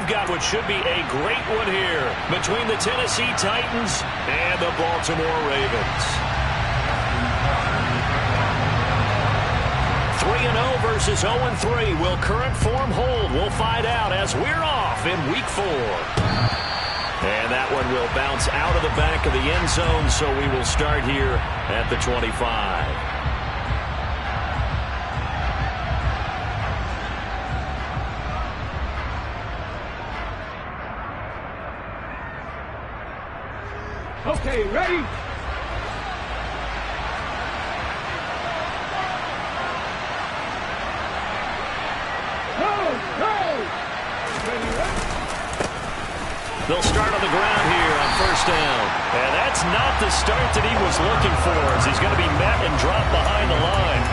we've got what should be a great one here between the Tennessee Titans and the Baltimore Ravens. 3-0 versus 0-3. Will current form hold? We'll find out as we're off in Week 4. And that one will bounce out of the back of the end zone, so we will start here at the 25. Okay, ready? They'll start on the ground here on first down. And that's not the start that he was looking for, as he's going to be met and dropped behind the line.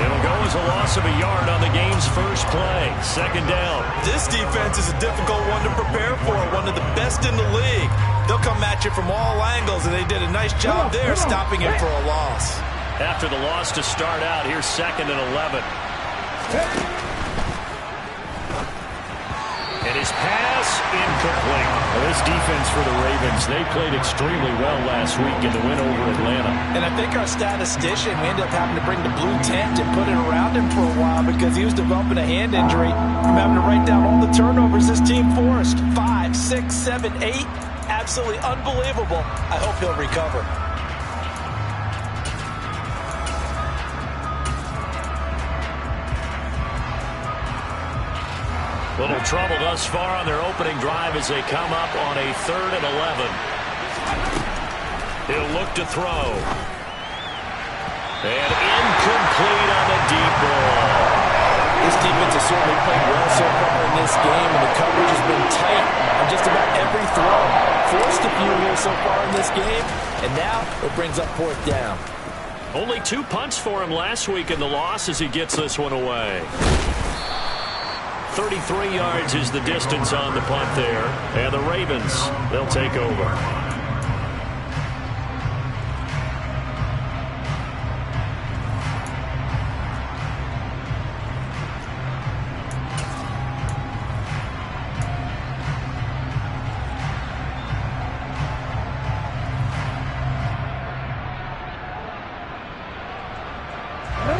It'll go as a loss of a yard on the game's first play. Second down. This defense is a difficult one to prepare for, one of the best in the league. They'll come at you from all angles, and they did a nice job there stopping it for a loss. After the loss to start out, here's 2nd and 11. And his pass incomplete. Well, this defense for the Ravens, they played extremely well last week in the win over Atlanta. And I think our statistician, we ended up having to bring the blue tent and put it around him for a while because he was developing a hand injury from having to write down all the turnovers this team forced. 5, 6, 7, 8. Absolutely unbelievable. I hope he'll recover. Little trouble thus far on their opening drive as they come up on a 3rd and 11. He'll look to throw. And incomplete on the deep ball. This defense has certainly played well so far in this game, and the coverage has been tight on just about every throw. Forced a few here so far in this game, and now it brings up 4th down. Only 2 punts for him last week in the loss as he gets this one away. 33 yards is the distance on the punt there. And the Ravens, they'll take over.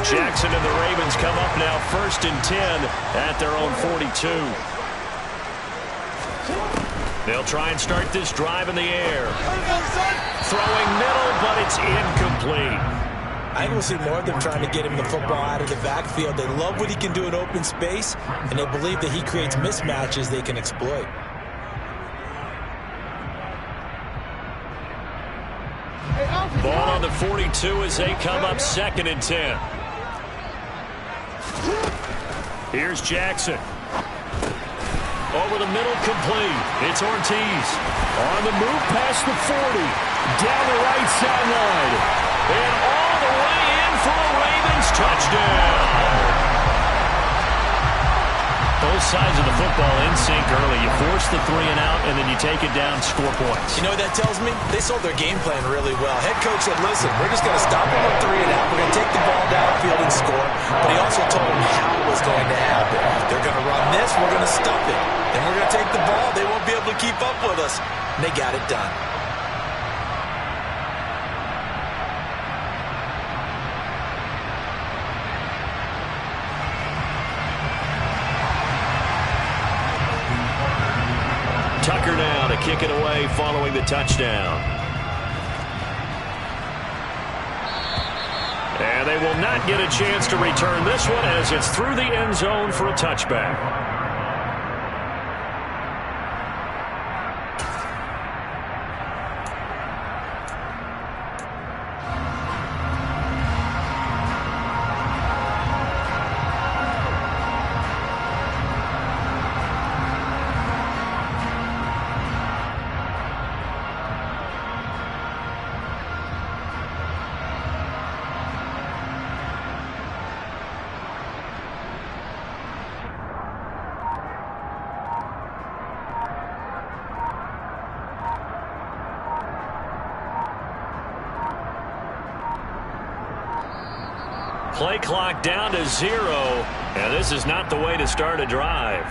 Jackson and the Ravens come up now 1st and 10 at their own 42. They'll try and start this drive in the air. Throwing middle, but it's incomplete. I think we'll see more of them trying to get him the football out of the backfield. They love what he can do in open space, and they believe that he creates mismatches they can exploit. Ball on the 42 as they come up 2nd and 10. Here's Jackson. Over the middle, complete. It's Ortiz. On the move past the 40. Down the right sideline. And all the way in for a Ravens touchdown. Both sides of the football in sync early. You force the 3 and out, and then you take it down, score points. You know what that tells me? They sold their game plan really well. Head coach said, listen, we're just going to stop them on 3 and out. We're going to take the ball downfield and score. But he also told them how it was going to happen. They're going to run this. We're going to stop it. Then we're going to take the ball. They won't be able to keep up with us. And they got it done. Tucker now to kick it away following the touchdown. And they will not get a chance to return this one as it's through the end zone for a touchback. Play clock down to 0, and this is not the way to start a drive.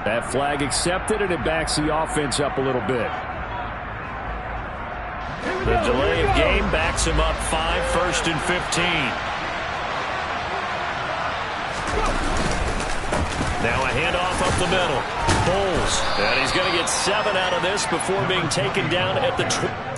That flag accepted, and it backs the offense up a little bit. The delay of game backs him up 5, 1st and 15. Now a handoff up the middle. Bowles. And he's going to get 7 out of this before being taken down at the 20.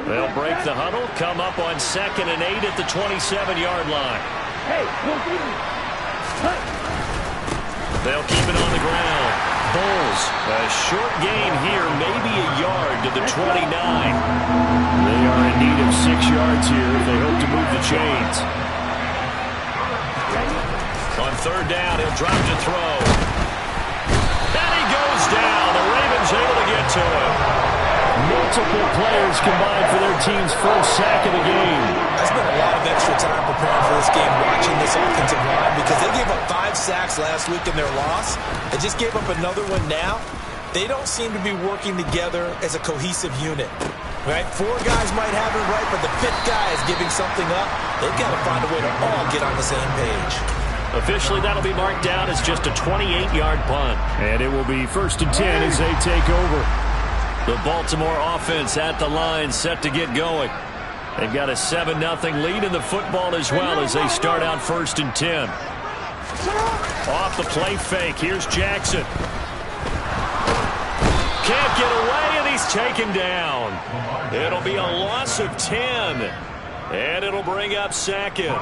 They'll break the huddle, come up on 2nd and 8 at the 27-yard line. Hey, They'll keep it on the ground. Bowles, a short gain here, maybe a yard to the 29. They are in need of 6 yards here if they hope to move the chains. On 3rd down, he'll drop to throw. And he goes down. The Ravens able to get to him. Multiple players combined for their team's first sack of the game. I spent a lot of extra time preparing for this game watching this offensive line because they gave up 5 sacks last week in their loss. They just gave up another one now. They don't seem to be working together as a cohesive unit. Right? 4 guys might have it right, but the 5th guy is giving something up. They've got to find a way to all get on the same page. Officially, that'll be marked down as just a 28-yard punt. And it will be 1st and 10 as they take over. The Baltimore offense at the line, set to get going. They've got a 7-0 lead in the football as well as they start out 1st and 10. Off the play fake, here's Jackson. Can't get away, and he's taken down. It'll be a loss of 10. And it'll bring up 2nd.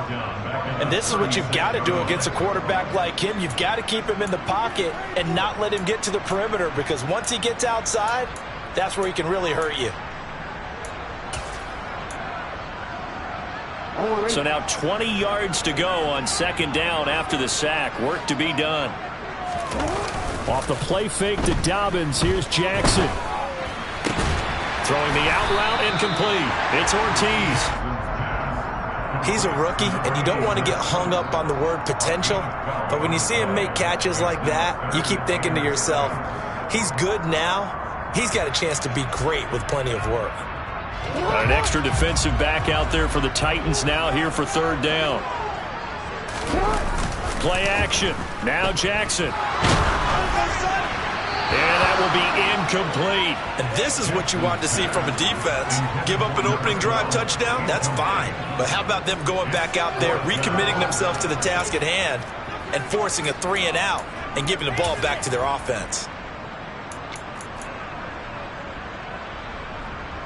And this is what you've got to do against a quarterback like him. You've got to keep him in the pocket and not let him get to the perimeter, because once he gets outside, that's where he can really hurt you. So now 20 yards to go on 2nd down after the sack. Work to be done. Off the play fake to Dobbins. Here's Jackson. Throwing the out route, incomplete. It's Ortiz. He's a rookie, and you don't want to get hung up on the word potential. But when you see him make catches like that, you keep thinking to yourself, he's good now. He's got a chance to be great with plenty of work. An extra defensive back out there for the Titans now here for 3rd down. Play action. Now Jackson. And that will be incomplete. And this is what you want to see from a defense. Give up an opening drive touchdown, that's fine. But how about them going back out there, recommitting themselves to the task at hand, and forcing a 3 and out and giving the ball back to their offense?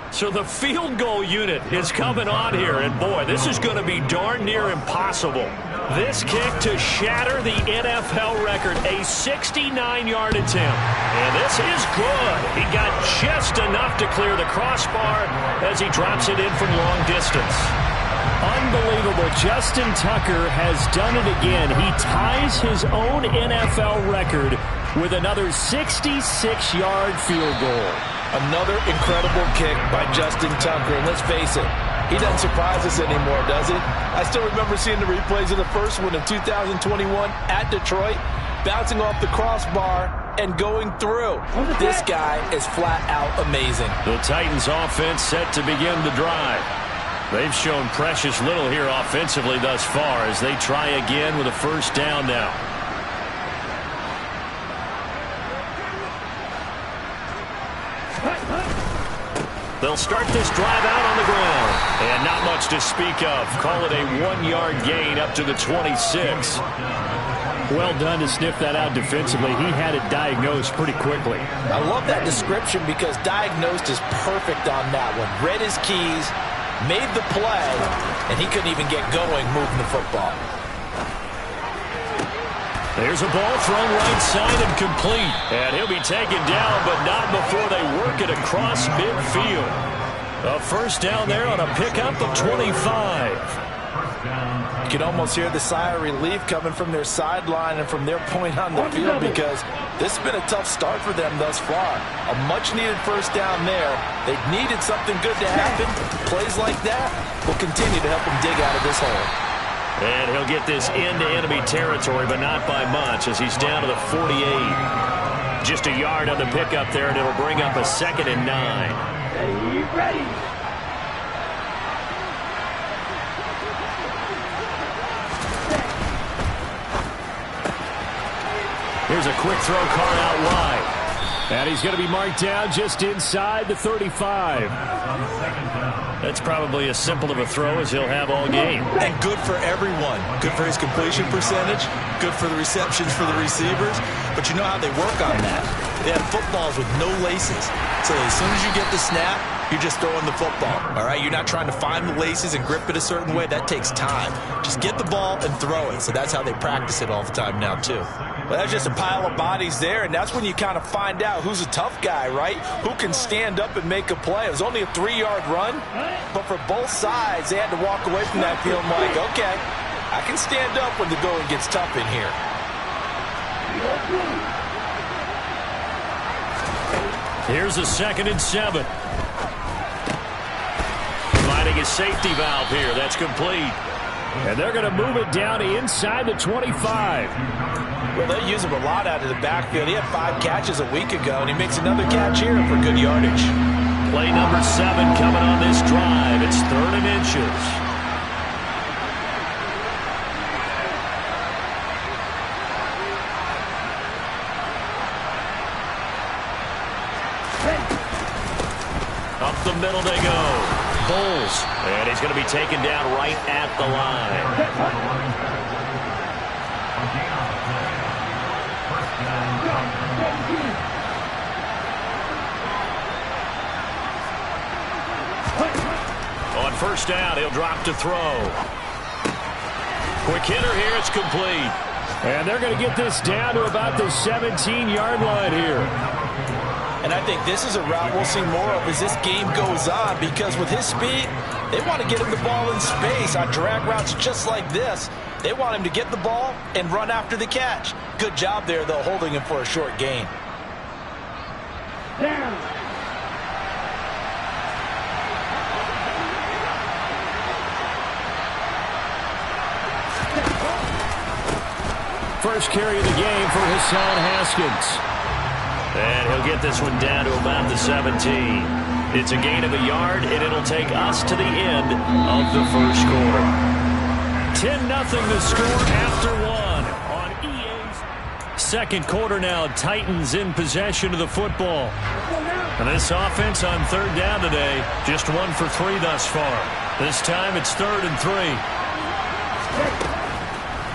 So the field goal unit is coming on here, and boy, this is going to be darn near impossible. This kick to shatter the NFL record, a 69-yard attempt. And this is good. He got just enough to clear the crossbar as he drops it in from long distance. Unbelievable. Justin Tucker has done it again. He ties his own NFL record with another 66-yard field goal. Another incredible kick by Justin Tucker. And let's face it, he doesn't surprise us anymore, does he? I still remember seeing the replays of the first one in 2021 at Detroit, bouncing off the crossbar and going through. This guy is flat out amazing. The Titans offense set to begin the drive. They've shown precious little here offensively thus far as they try again with a 1st down now. They'll start this drive out on the ground. And not much to speak of. Call it a 1-yard gain up to the 26. Well done to sniff that out defensively. He had it diagnosed pretty quickly. I love that description because diagnosed is perfect on that one. Read his keys, made the play, and he couldn't even get going moving the football. There's a ball thrown right side and complete. And he'll be taken down, but not before they work it across midfield. A first down there on a pickup of 25. You can almost hear the sigh of relief coming from their sideline and from their point on the field, because this has been a tough start for them thus far. A much-needed first down there. They needed something good to happen. Plays like that will continue to help them dig out of this hole. And he'll get this into enemy territory, but not by much, as he's down to the 48. Just a yard on the pickup there, and it'll bring up a 2nd and 9. Ready. Here's a quick throw caught out wide. And he's going to be marked down just inside the 35. That's probably as simple of a throw as he'll have all game. And good for everyone. Good for his completion percentage. Good for the receptions for the receivers. But you know how they work on that. They have footballs with no laces. So as soon as you get the snap, you're just throwing the football. All right? You're not trying to find the laces and grip it a certain way. That takes time. Just get the ball and throw it. So that's how they practice it all the time now, too. Well, that's just a pile of bodies there, and that's when you kind of find out who's a tough guy, right? Who can stand up and make a play. It was only a 3-yard run, but for both sides, they had to walk away from that feeling like, okay, I can stand up when the going gets tough in here. Here's a 2nd and 7. Finding a safety valve here. That's complete. And they're going to move it down inside the 25. Well, they use him a lot out of the backfield. He had 5 catches a week ago, and he makes another catch here for good yardage. Play number 7 coming on this drive. It's 3rd and inches. Up the middle they go. Bulls. And he's going to be taken down right at the line. On first down, he'll drop to throw. Quick hitter here. It's complete. And they're going to get this down to about the 17-yard line here. And I think this is a route we'll see more of as this game goes on, because with his speed, they want to get him the ball in space on drag routes just like this. They want him to get the ball and run after the catch. Good job there, though, holding him for a short gain. Down. First carry of the game for Hassan Haskins. And he'll get this one down to about the 17. It's a gain of a yard, and it'll take us to the end of the first quarter. 10-0 the score after 1 on EA's. Second quarter now, Titans in possession of the football. And this offense on 3rd down today, just 1 for 3 thus far. This time it's 3rd and 3.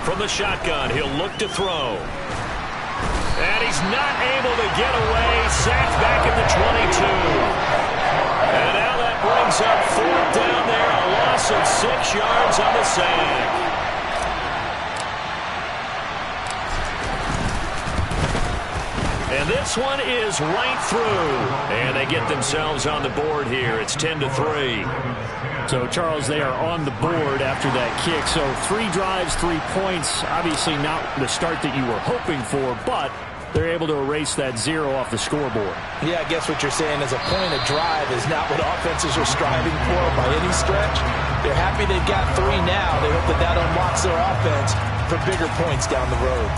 From the shotgun, he'll look to throw. And he's not able to get away. Sacked back at the 22. And now that brings up 4th down there. A loss of 6 yards on the sack. And this one is right through. And they get themselves on the board here. It's 10-3. So, Charles, they are on the board after that kick. So 3 drives, 3 points. Obviously not the start that you were hoping for, but they're able to erase that 0 off the scoreboard. Yeah, I guess what you're saying is a point of drive is not what offenses are striving for by any stretch. They're happy they've got 3 now. They hope that that unlocks their offense for bigger points down the road.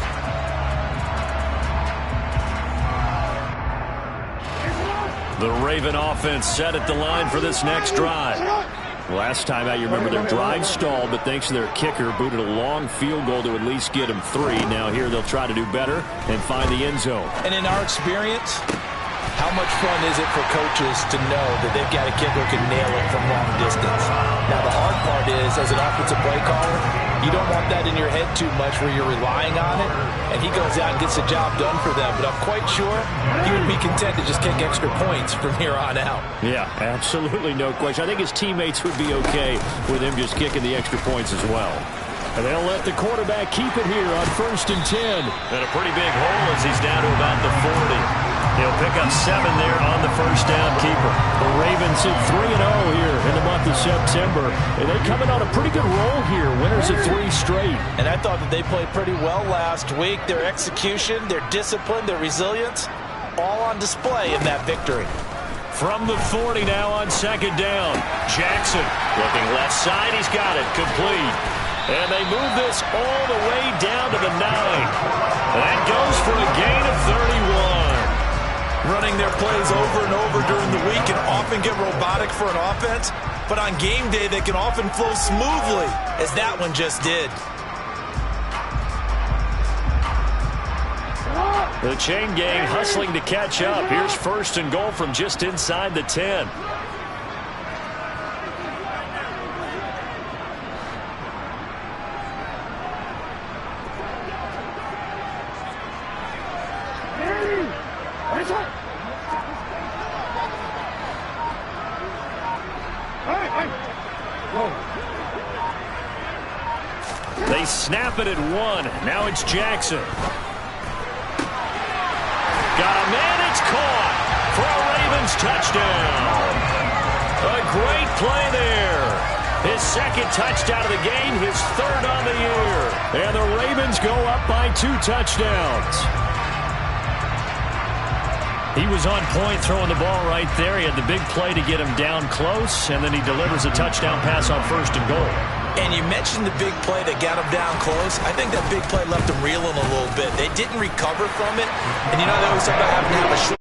The Raven offense set at the line for this next drive. Last time out, you remember their drive stalled, but thanks to their kicker, booted a long field goal to at least get them 3. Now here they'll try to do better and find the end zone. And in our experience, How much fun is it for coaches to know that they've got a kicker who can nail it from long distance? Now, the hard part is, as an offensive play caller, you don't want that in your head too much where you're relying on it, and he goes out and gets the job done for them. But I'm quite sure he would be content to just kick extra points from here on out. Yeah, absolutely no question. I think his teammates would be okay with him just kicking the extra points as well. And they'll let the quarterback keep it here on 1st and 10. And a pretty big hole as he's down to about the 40. He'll pick up 7 there on the first down keeper. The Ravens at 3-0 here in the month of September. And they're coming on a pretty good roll here. Winners of 3 straight. And I thought that they played pretty well last week. Their execution, their discipline, their resilience, all on display in that victory. From the 40 now on 2nd down. Jackson looking left side. He's got it. Complete. And they move this all the way down to the 9. That goes for a gain of 31. Running their plays over and over during the week can often get robotic for an offense, but on game day they can often flow smoothly, as that one just did. The chain gang hustling to catch up. Here's 1st and goal from just inside the 10. They snap it at 1. Now it's Jackson. Got him, and it's caught for a Ravens touchdown. A great play there. His 2nd touchdown of the game, his 3rd on the year. And the Ravens go up by 2 touchdowns. He was on point throwing the ball right there. He had the big play to get him down close, and then he delivers a touchdown pass on 1st and goal. And you mentioned the big play that got him down close. I think that big play left him reeling a little bit. They didn't recover from it. And you know, they always talk about having to have a short.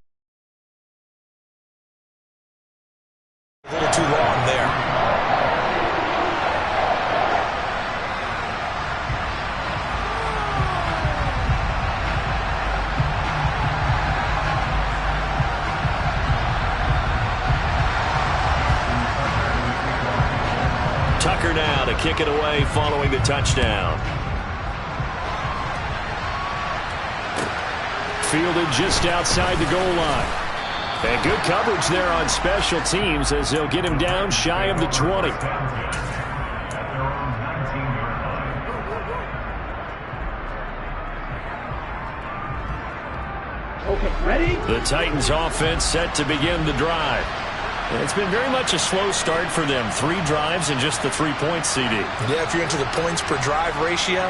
A little too long there. Tucker now to kick it away following the touchdown. Fielded just outside the goal line. And good coverage there on special teams as they'll get him down shy of the 20. Okay, ready? The Titans offense set to begin the drive. It's been very much a slow start for them. 3 drives and just the 3 points, CD. Yeah, if you're into the points per drive ratio,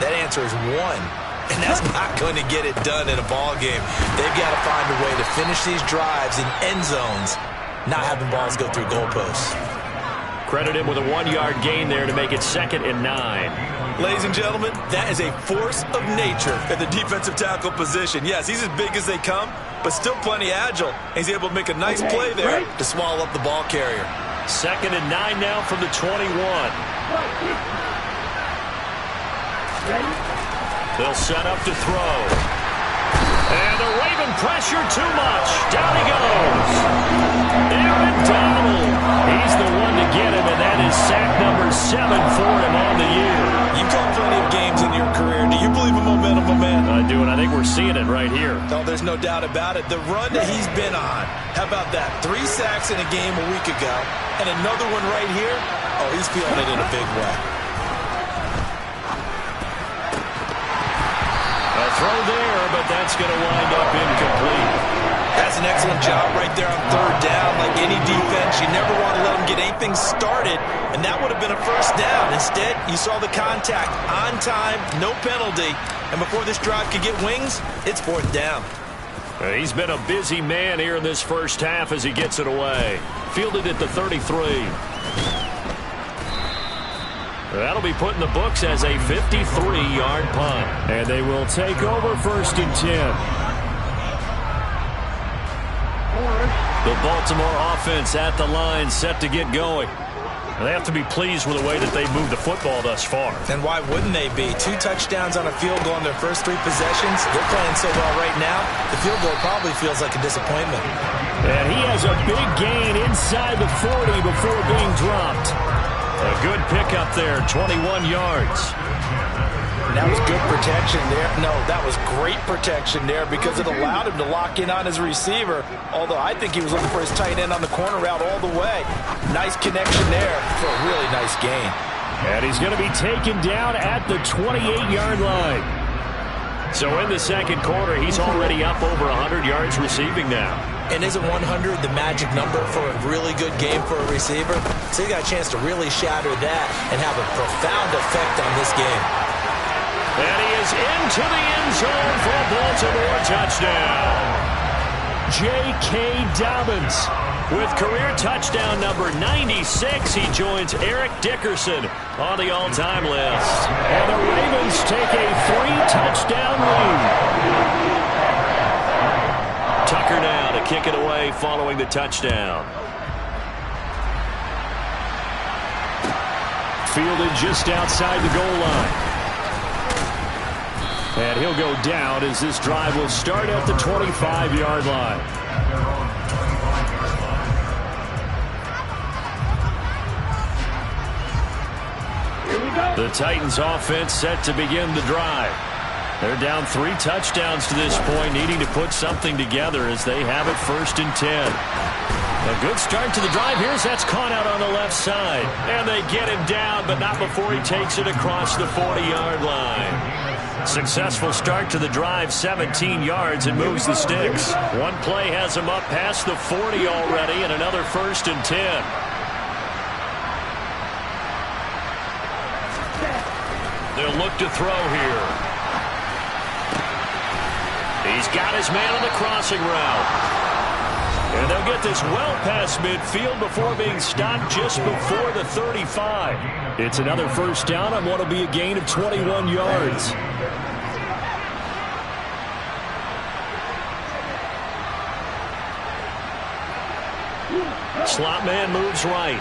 that answer is 1. And that's not going to get it done in a ball game. They've got to find a way to finish these drives in end zones, not having balls go through goalposts. Credit him with a 1-yard gain there to make it 2nd and 9. Ladies and gentlemen, that is a force of nature at the defensive tackle position. Yes, he's as big as they come, but still plenty agile. He's able to make a nice play there to swallow up the ball carrier. 2nd and 9 now from the 21. They'll set up to throw. And the Raven pressure too much. Down he goes. Aaron Donald. He's the one to get him, and that is sack number 7 for him on the year. You've caught plenty of games in your career. Do you believe in momentum, my man? I do, and I think we're seeing it right here. No, there's no doubt about it. The run that he's been on, how about that? 3 sacks in a game a week ago, and another one right here. Oh, he's feeling it in a big way. A throw there, but that's going to wind up incomplete. That's an excellent job right there on 3rd down. Like any defense, you never want to let them get anything started, and that would have been a 1st down. Instead, you saw the contact on time, no penalty, and before this drive could get wings, it's 4th down. He's been a busy man here in this first half as he gets it away. Fielded at the 33. That'll be put in the books as a 53-yard punt. And they will take over 1st and 10. The Baltimore offense at the line set to get going. They have to be pleased with the way that they moved the football thus far. And why wouldn't they be? 2 touchdowns on a field goal in their first 3 possessions. They're playing so well right now, the field goal probably feels like a disappointment. And he has a big gain inside the 40 before being dropped. A good pickup there, 21 yards. And that was good protection there. No, that was great protection there because it allowed him to lock in on his receiver, although I think he was looking for his tight end on the corner route all the way. Nice connection there for a really nice gain. And he's going to be taken down at the 28-yard line. So in the second quarter, he's already up over 100 yards receiving now. And isn't 100 the magic number for a really good game for a receiver? So he got a chance to really shatter that and have a profound effect on this game. And he is into the end zone for a Baltimore touchdown. J.K. Dobbins with career touchdown number 96. He joins Eric Dickerson on the all-time list. And the Ravens take a 3-touchdown lead. Tucker now to kick it away following the touchdown. Fielded just outside the goal line. And he'll go down as this drive will start at the 25-yard line. The Titans offense set to begin the drive. They're down 3 touchdowns to this point, needing to put something together as they have it 1st and 10. A good start to the drive. Here's that's caught out on the left side. And they get him down, but not before he takes it across the 40-yard line. Successful start to the drive, 17 yards, and moves the sticks. One play has him up past the 40 already, and another 1st and 10. They'll look to throw here. He's got his man on the crossing route. And they'll get this well past midfield before being stopped just before the 35. It's another 1st down on what will be a gain of 21 yards. Slot man moves right.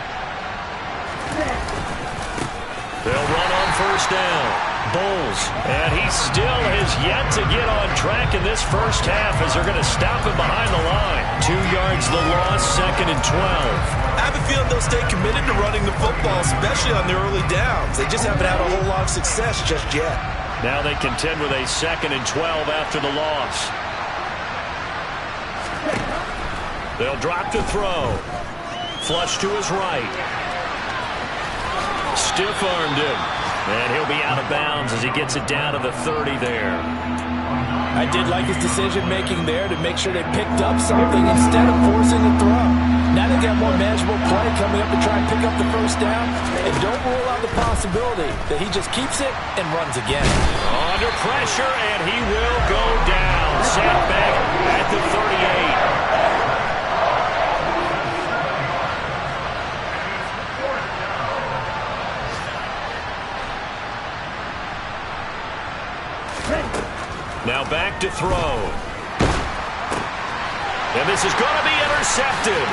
They'll run on 1st down. Bowles, and he still has yet to get on track in this first half as they're going to stop him behind the line. 2 yards the loss, 2nd and 12. I have a feeling they'll stay committed to running the football, especially on their early downs. They just haven't had a whole lot of success just yet. Now they contend with a 2nd and 12 after the loss. They'll drop to throw. Flush to his right. Stiff-armed him. And he'll be out of bounds as he gets it down to the 30 there. I did like his decision-making there to make sure they picked up something instead of forcing the throw. Now they got more manageable play coming up to try and pick up the 1st down. And don't rule out the possibility that he just keeps it and runs again. Under pressure, and he will go down. Sat back at the 38. Now back to throw. And this is going to be intercepted.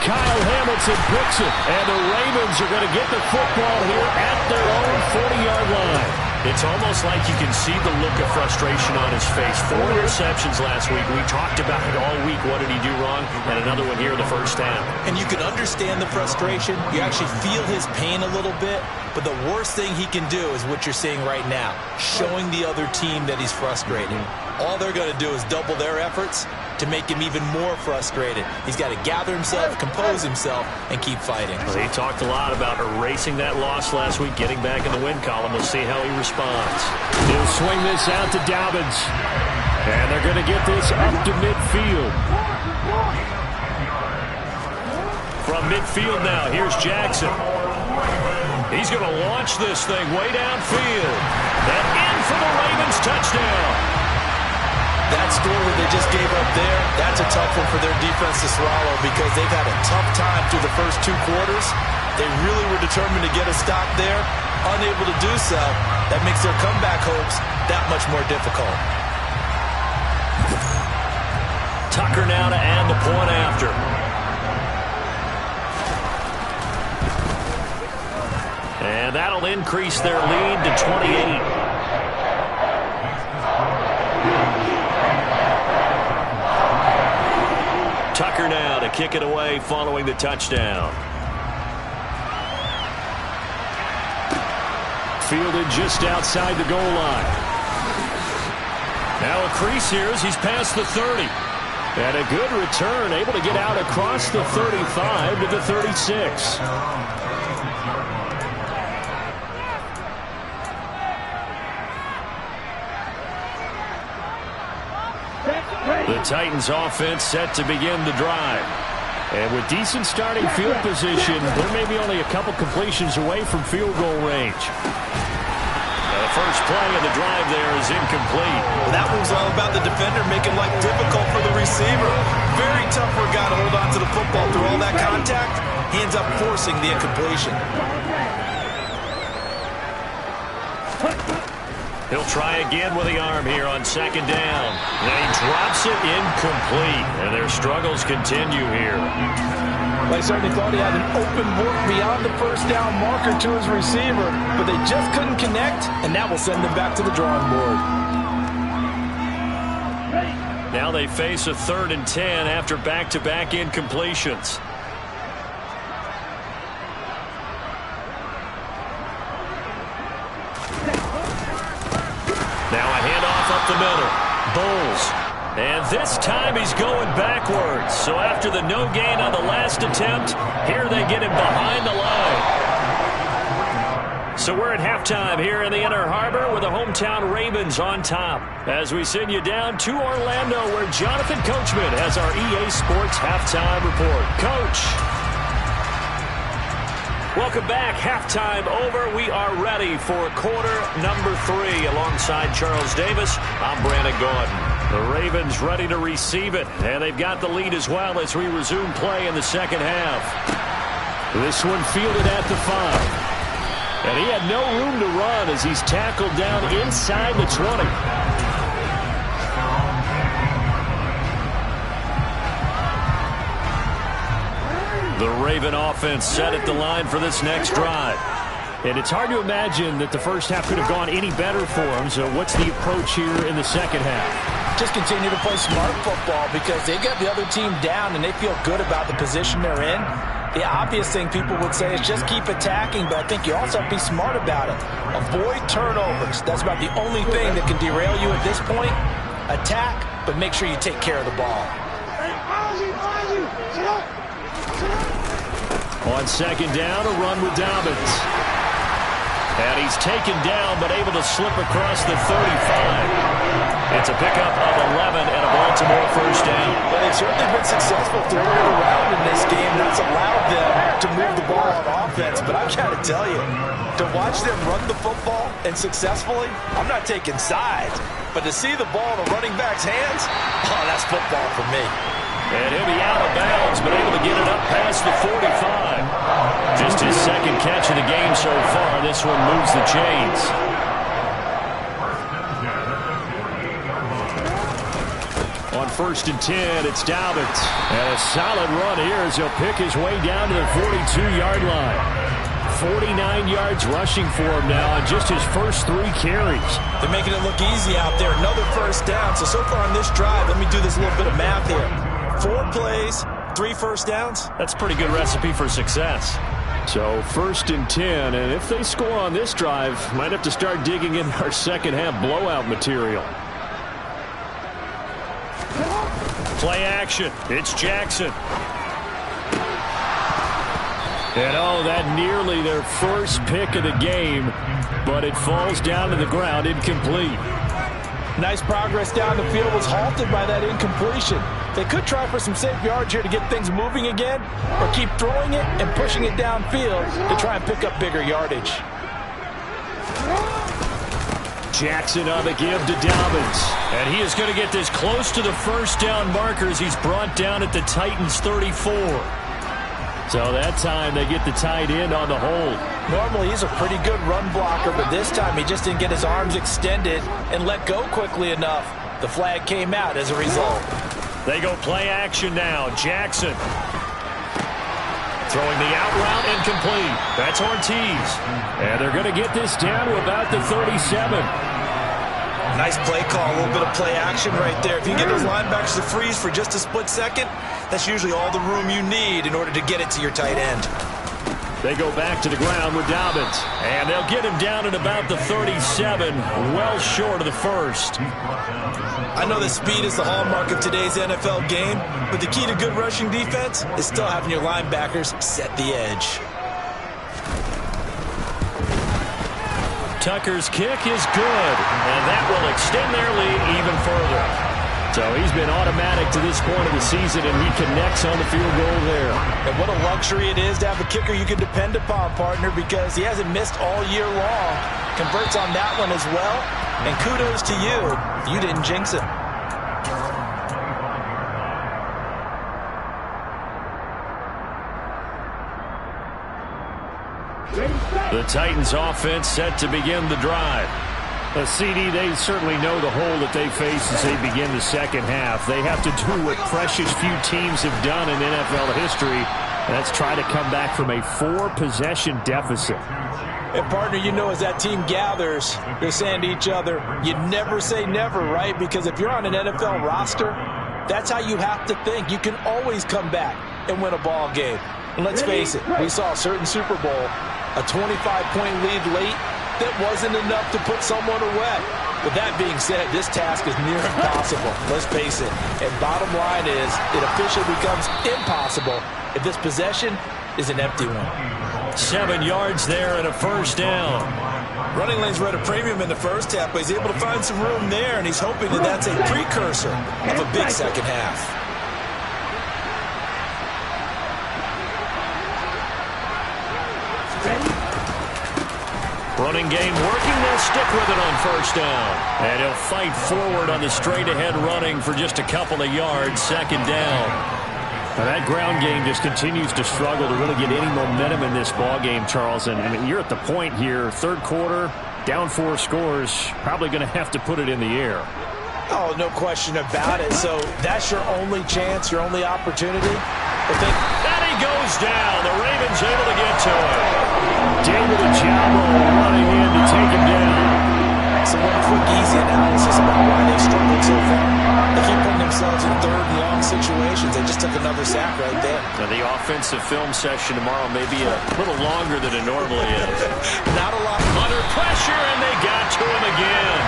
Kyle Hamilton picks it, and the Ravens are going to get the football here at their own 40-yard line. It's almost like you can see the look of frustration on his face. 4 interceptions last week. We talked about it all week. What did he do wrong? And another one here in the first half. And you can understand the frustration. You actually feel his pain a little bit. But the worst thing he can do is what you're seeing right now, showing the other team that he's frustrated. All they're going to do is double their efforts to make him even more frustrated. He's got to gather himself, compose himself, and keep fighting. Well, he talked a lot about erasing that loss last week, getting back in the win column. We'll see how he responds. He'll swing this out to Dobbins. And they're going to get this up to midfield. From midfield now, here's Jackson. He's going to launch this thing way downfield. And in for the Ravens touchdown. That score that they just gave up there, that's a tough one for their defense to swallow because they've had a tough time through the first 2 quarters. They really were determined to get a stop there. Unable to do so, that makes their comeback hopes that much more difficult. Tucker now to add the point after. And that'll increase their lead to 28. Tucker now to kick it away following the touchdown. Fielded just outside the goal line. Now a crease here as he's past the 30. And a good return, able to get out across the 35 to the 36. The Titans offense set to begin the drive. And with decent starting field position, they're maybe only a couple completions away from field goal range. The first play of the drive there is incomplete. Well, that one's all about the defender making life difficult for the receiver. Very tough for a guy to hold on to the football through all that contact. He ends up forcing the incompletion. He'll try again with the arm here on second down. And he drops it incomplete. And their struggles continue here. They certainly thought he had an open look beyond the first down marker to his receiver, but they just couldn't connect, and that will send them back to the drawing board. Now they face a 3rd and 10 after back-to-back incompletions. Now a handoff up the middle. Bowles. And this time he's going backwards. So after the no gain on the last attempt, here they get him behind the line. So we're at halftime here in the Inner Harbor with the hometown Ravens on top. As we send you down to Orlando where Jonathan Coachman has our EA Sports halftime report. Coach. Welcome back. Halftime over. We are ready for quarter number 3. Alongside Charles Davis, I'm Brandon Gordon. The Ravens ready to receive it, and they've got the lead as well as we resume play in the second half. This one fielded at the 5. And he had no room to run as he's tackled down inside the 20. The Raven offense set at the line for this next drive. And it's hard to imagine that the first half could have gone any better for them. So what's the approach here in the second half? Just continue to play smart football because they got the other team down and they feel good about the position they're in. The obvious thing people would say is just keep attacking, but I think you also have to be smart about it. Avoid turnovers. That's about the only thing that can derail you at this point. Attack, but make sure you take care of the ball. On second down, a run with Dobbins. And he's taken down, but able to slip across the 35. It's a pickup of 11 and a Baltimore first down. Well, they've certainly been successful throwing it around in this game. That's allowed them to move the ball on offense. But I've got to tell you, to watch them run the football and successfully, I'm not taking sides. But to see the ball in a running back's hands, oh, that's football for me. And he'll be out of bounds, but able to get it up past the 45. Just his second catch of the game so far. This one moves the chains. On 1st and 10, it's Dobbins. And a solid run here as he'll pick his way down to the 42-yard line. 49 yards rushing for him now on just his first 3 carries. They're making it look easy out there. Another first down. So far on this drive, let me do this little bit of math here. 4 plays, 3 first downs. That's a pretty good recipe for success. So 1st and 10, and if they score on this drive, might have to start digging in our second half blowout material. Play action. It's Jackson. And oh, that nearly their first pick of the game, but it falls down to the ground incomplete. Nice progress down the field was halted by that incompletion. They could try for some safe yards here to get things moving again, or keep throwing it and pushing it downfield to try and pick up bigger yardage. Jackson on the give to Dobbins. And he is going to get this close to the first down markers. He's brought down at the Titans 34. So that time they get the tight end on the hold. Normally he's a pretty good run blocker, but this time he just didn't get his arms extended and let go quickly enough. The flag came out as a result. They go play action now. Jackson Throwing the out route and complete. That's Ortiz. And they're going to get this down to about the 37. Nice play call, a little bit of play action right there. If you get those linebackers to freeze for just a split second, that's usually all the room you need in order to get it to your tight end. They go back to the ground with Dobbins. And they'll get him down at about the 37, well short of the first. I know that speed is the hallmark of today's NFL game, but the key to good rushing defense is still having your linebackers set the edge. Tucker's kick is good, and that will extend their lead even further. So he's been automatic to this point of the season, and he connects on the field goal there. And what a luxury it is to have a kicker you can depend upon, partner, because he hasn't missed all year long. Converts on that one as well, and kudos to you. You didn't jinx it. The Titans offense set to begin the drive. CD, they certainly know the hole that they face as they begin the second half. They have to do what precious few teams have done in NFL history. That's try to come back from a 4-possession deficit. And, partner, you know as that team gathers, they're saying to each other, you never say never, right? Because if you're on an NFL roster, that's how you have to think. You can always come back and win a ball game. And let's face it, we saw a certain Super Bowl, a 25-point lead late, that wasn't enough to put someone away. But that being said, this task is near impossible. Let's face it. And bottom line is, it officially becomes impossible if this possession is an empty one. 7 yards there and a first down. Running lanes were at a premium in the first half, but he's able to find some room there, and he's hoping that that's a precursor of a big second half. Running game working. They'll stick with it on first down. And he'll fight forward on the straight-ahead running for just a couple of yards. Second down. Now that ground game just continues to struggle to really get any momentum in this ball game, Charles. And I mean, you're at the point here, third quarter, down 4 scores, probably going to have to put it in the air. Oh, no question about it. So that's your only chance, your only opportunity. And he goes down. The Ravens able to get to him. David Gm1 running in to take him down. So one quick, easy analysis about why they've struggled so far. They keep putting themselves in third and long situations. They just took another sack right there. Now the offensive film session tomorrow may be a little longer than it normally is. Not a lot. Under pressure, and they got to him again.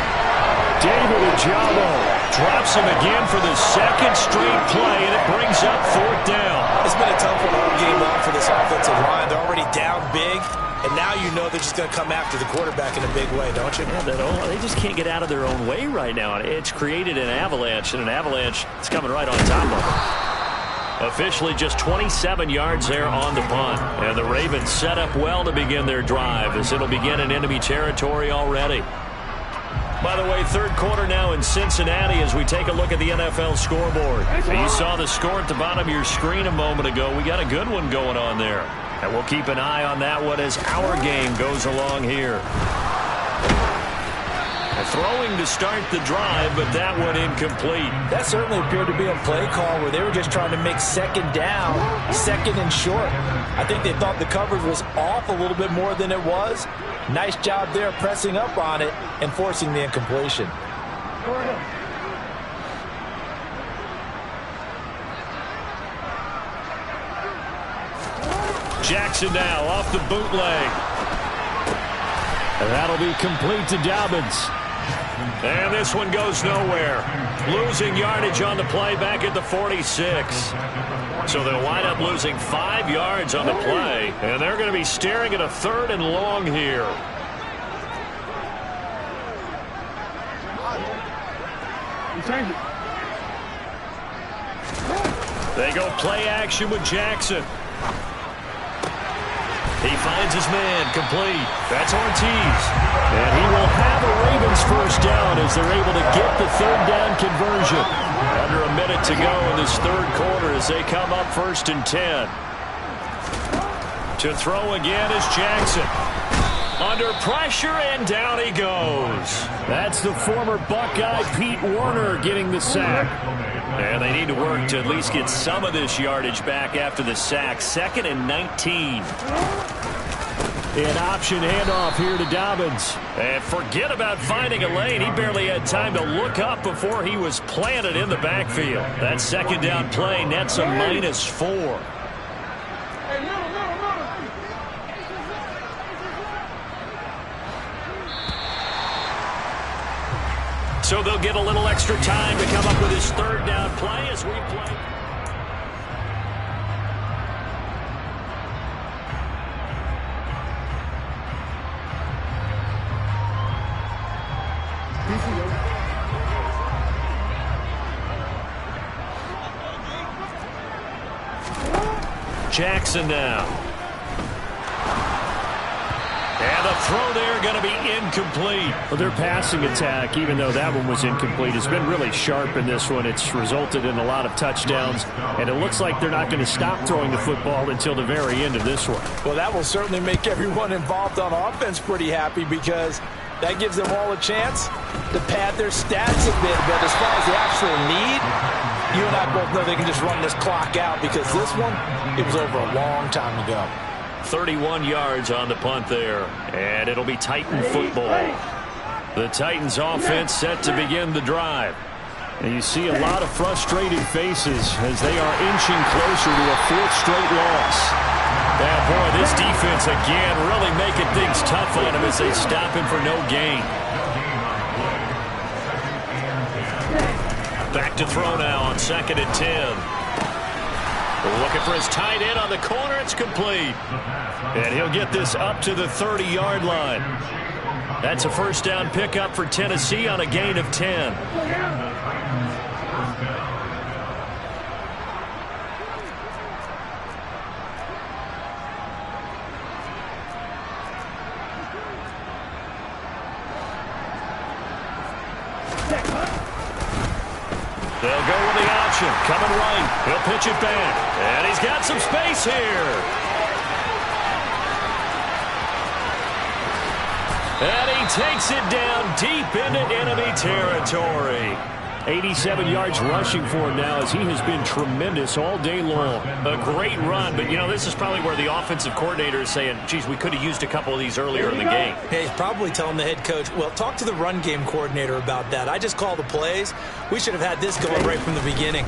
David Gm1 drops him again for the second straight play, and it brings up fourth down. It's been a tough one all game long for this offensive line. They're already down big, and now you know they're just going to come after the quarterback in a big way, don't you? Yeah, they just can't get out of their own way right now. It's created an avalanche, and an avalanche is coming right on top of them. Officially just 27 yards there on the punt. And the Ravens set up well to begin their drive as it'll begin in enemy territory already. By the way, third quarter now in Cincinnati as we take a look at the NFL scoreboard. And you saw the score at the bottom of your screen a moment ago. We got a good one going on there. And we'll keep an eye on that one as our game goes along here. Throwing to start the drive, but that one incomplete. That certainly appeared to be a play call where they were just trying to make second down, second and short. I think they thought the coverage was off a little bit more than it was. Nice job there pressing up on it and forcing the incompletion. Jackson now off the bootleg. And that'll be complete to Dobbins. And this one goes nowhere. Losing yardage on the play back at the 46. So they'll wind up losing 5 yards on the play. And they're going to be staring at a third and long here. They go play action with Jackson. He finds his man, complete. That's Ortiz. And he will have a Ravens first down as they're able to get the third down conversion. Under a minute to go in this third quarter as they come up 1st and 10. To throw again is Jackson. Under pressure, and down he goes. That's the former Buckeye Pete Werner getting the sack. And they need to work to at least get some of this yardage back after the sack. 2nd and 19. An option handoff here to Dobbins. And forget about finding a lane. He barely had time to look up before he was planted in the backfield. That 2nd down play nets a -4. So they'll get a little extra time to come up with his 3rd down play as we play. Jackson now. And the throw there going to be incomplete. Well, their passing attack, even though that one was incomplete, has been really sharp in this one. It's resulted in a lot of touchdowns, and it looks like they're not going to stop throwing the football until the very end of this one. Well, that will certainly make everyone involved on offense pretty happy because that gives them all a chance to pad their stats a bit. But as far as the actual need, you and I both know they can just run this clock out because this one, it was over a long time ago. 31 yards on the punt there, and it'll be Titan football. The Titans offense set to begin the drive. And you see a lot of frustrated faces as they are inching closer to a 4th straight loss. Yeah, boy, this defense again really making things tough on him as they stop him for no gain. Back to throw now on 2nd and 10. Looking for his tight end on the corner. It's complete. And he'll get this up to the 30-yard line. That's a 1st down pickup for Tennessee on a gain of 10. They'll go with the option. Coming right. He'll pitch it back. And he's got some space here. And he takes it down deep into enemy territory. 87 yards rushing for him now as he has been tremendous all day long. A great run, but, you know, this is probably where the offensive coordinator is saying, geez, we could have used a couple of these earlier in the game. Yeah, he's probably telling the head coach, well, talk to the run game coordinator about that. I just call the plays. We should have had this going right from the beginning.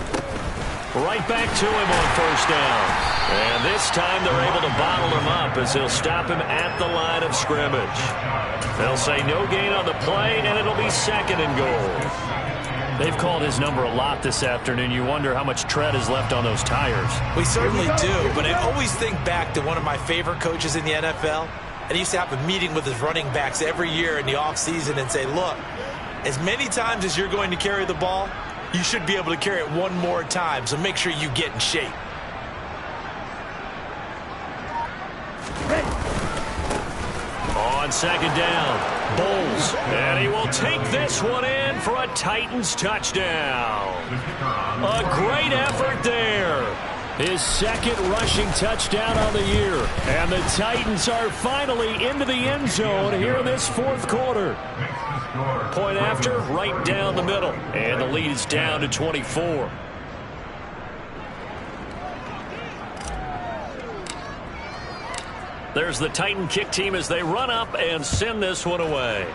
Right back to him on 1st down. And this time they're able to bottle him up as he'll stop him at the line of scrimmage. They'll say no gain on the play, and it'll be 2nd and goal. They've called his number a lot this afternoon. You wonder how much tread is left on those tires. We certainly do, but I always think back to one of my favorite coaches in the NFL. And he used to have a meeting with his running backs every year in the offseason and say, look, as many times as you're going to carry the ball, you should be able to carry it one more time, so make sure you get in shape. On 2nd down, Bowles, and he will take this one in for a Titans touchdown. A great effort there. His 2nd rushing touchdown on the year. And the Titans are finally into the end zone here in this 4th quarter. Point after, right down the middle. And the lead is down to 24. There's the Titan kick team as they run up and send this one away.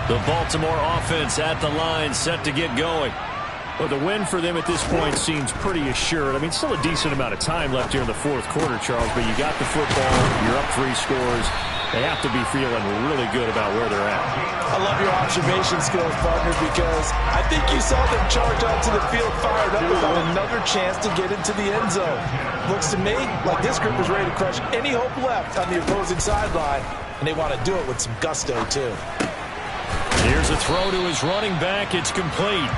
The Baltimore offense at the line, set to get going. Well, the win for them at this point seems pretty assured. I mean, still a decent amount of time left here in the 4th quarter, Charles, but you got the football, you're up 3 scores. They have to be feeling really good about where they're at. I love your observation skills, partner, because I think you saw them charge onto the field fired up about another chance to get into the end zone. Looks to me like this group is ready to crush any hope left on the opposing sideline, and they want to do it with some gusto, too. Here's a throw to his running back. It's complete.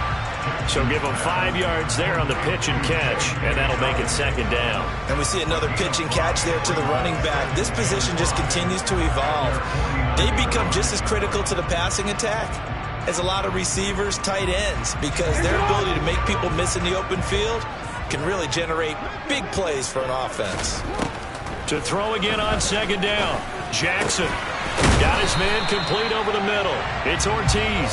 So give him 5 yards there on the pitch and catch, and that'll make it second down. And we see another pitch and catch there to the running back. This position just continues to evolve. They become just as critical to the passing attack as a lot of receivers, tight ends, because their ability to make people miss in the open field can really generate big plays for an offense. To throw again on second down, Jackson got his man complete over the middle. It's Ortiz.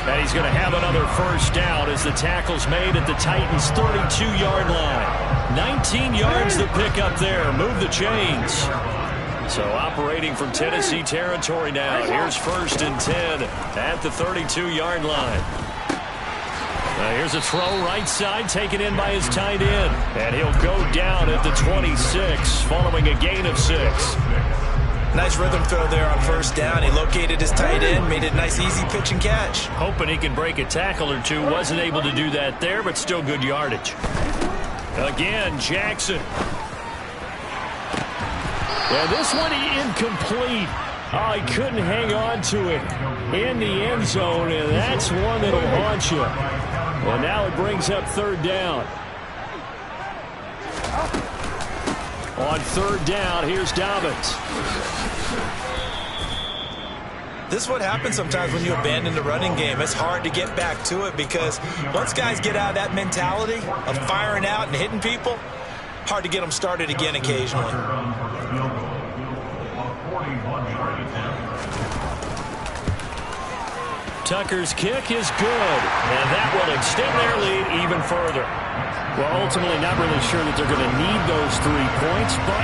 And he's going to have another first down as the tackle's made at the Titans' 32-yard line. 19 yards to pick up there. Move the chains. So operating from Tennessee territory now. Here's 1st and 10 at the 32-yard line. Now here's a throw right side taken in by his tight end. And he'll go down at the 26 following a gain of 6. Nice rhythm throw there on first down. He located his tight end, made it a nice easy pitch and catch. Hoping he can break a tackle or two. Wasn't able to do that there, but still good yardage. Again, Jackson. And this one incomplete. Oh, he couldn't hang on to it in the end zone, and that's one that'll haunt you. And now it brings up 3rd down. On 3rd down, here's Dobbins. This is what happens sometimes when you abandon the running game. It's hard to get back to it because once guys get out of that mentality of firing out and hitting people, hard to get them started again occasionally. Tucker's kick is good, and that will extend their lead even further. Well, ultimately, not really sure that they're going to need those 3 points, but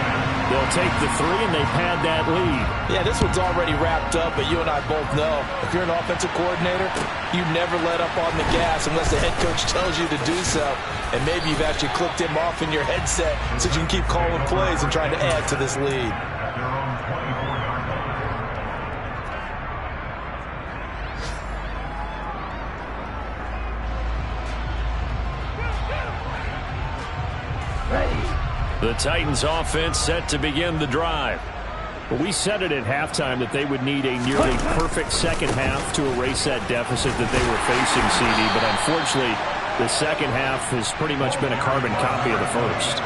they'll take the 3, and they've had that lead. Yeah, this one's already wrapped up, but you and I both know if you're an offensive coordinator, you never let up on the gas unless the head coach tells you to do so. And maybe you've actually clicked him off in your headset so you can keep calling plays and trying to add to this lead. The Titans offense set to begin the drive. Well, we said it at halftime that they would need a nearly perfect second half to erase that deficit that they were facing, CD. But unfortunately, the second half has pretty much been a carbon copy of the first.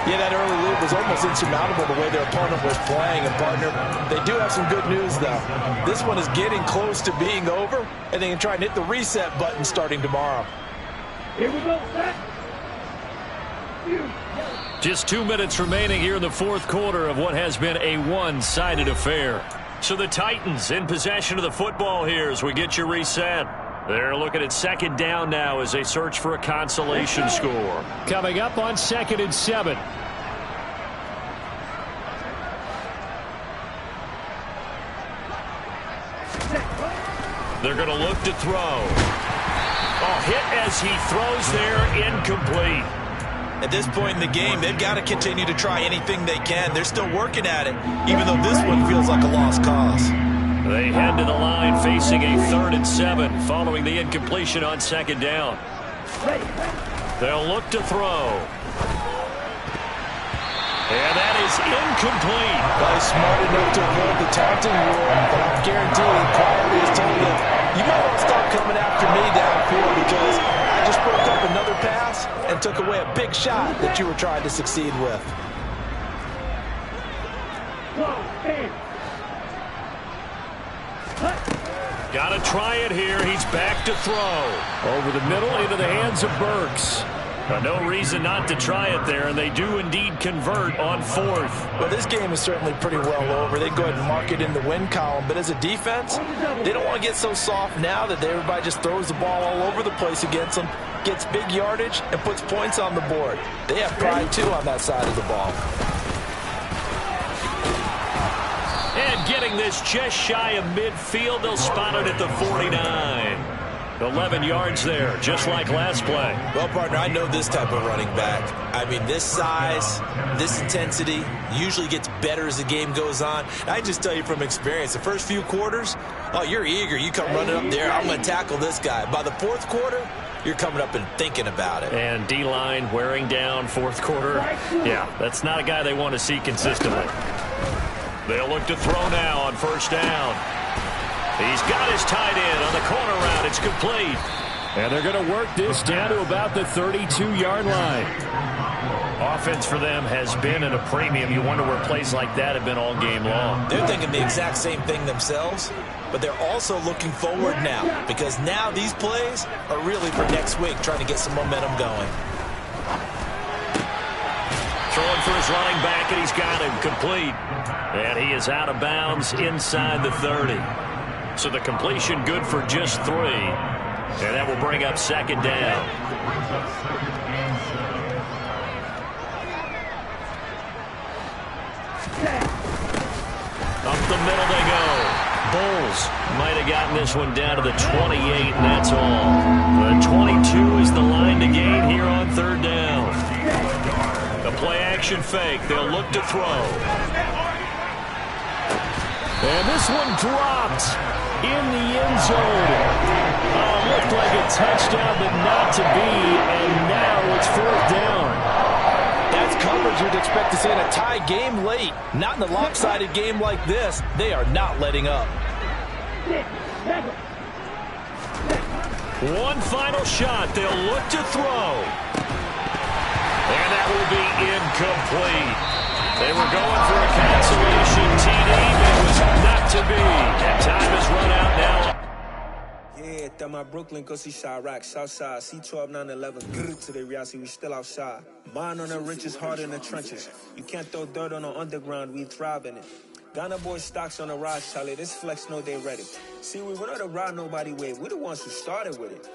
Yeah, that early lead was almost insurmountable the way their opponent was playing. And, partner, they do have some good news, though. This one is getting close to being over, and they can try and hit the reset button starting tomorrow. Here we go, set. Just 2 minutes remaining here in the 4th quarter of what has been a one-sided affair. So the Titans in possession of the football here as we get you reset. They're looking at 2nd down now as they search for a consolation score. Coming up on 2nd and 7. They're going to look to throw. Oh, hit as he throws there, incomplete. At this point in the game, they've got to continue to try anything they can. They're still working at it, even though this one feels like a lost cause. They head to the line facing a 3rd and 7 following the incompletion on 2nd down. They'll look to throw. And that is incomplete. Well, he's smart enough to avoid the taunting rule, but I'm guaranteeing quietly is telling you, you might want to stop coming after me downfield because I just broke up another pass and took away a big shot that you were trying to succeed with. Got to try it here. He's back to throw. Over the middle into the hands of Burks. No reason not to try it there, and they do indeed convert on 4th. Well, this game is certainly pretty well over. They go ahead and mark it in the win column, but as a defense, they don't want to get so soft now that everybody just throws the ball all over the place against them, gets big yardage, and puts points on the board. They have pride, too, on that side of the ball. And getting this just shy of midfield, they'll spot it at the 49. 11 yards there, just like last play. Well, partner, I know this type of running back. I mean, this size, this intensity usually gets better as the game goes on. I just tell you from experience, the first few quarters, oh, you're eager. You come running up there, I'm going to tackle this guy. By the 4th quarter, you're coming up and thinking about it. And D-line wearing down 4th quarter. Yeah, that's not a guy they want to see consistently. They'll look to throw now on 1st down. He's got his tight end on the corner route. It's complete. And they're going to work this down to about the 32-yard line. Offense for them has been at a premium. You wonder where plays like that have been all game long. They're thinking the exact same thing themselves, but they're also looking forward now, because now these plays are really for next week, trying to get some momentum going. Throwing for his running back, and he's got him complete. And he is out of bounds inside the 30. So the completion good for just 3. And that will bring up second down. Up the middle they go. Bulls might have gotten this one down to the 28, and that's all. The 22 is the line to gain here on third down. The play-action fake. They'll look to throw. And this one dropped in the end zone. Looked like a touchdown, but not to be, and now it's fourth down. That's coverage you'd expect to see in a tie game late. Not in a lopsided game like this. They are not letting up. One final shot. They'll look to throw. And that will be incomplete. They were going for a cancellation TD, but it was not to be. And time has run out now. Yeah, that my Brooklyn, go see Chirac, Southside, C12, 911, grrr, to the reality, we still outside. Mine on the richest, heart in the trenches. You can't throw dirt on the underground, we thrive in it. Ghana boys stocks on the rise, Charlie, this flex know they ready. See, we went on to ride nobody wave, we the ones who started with it.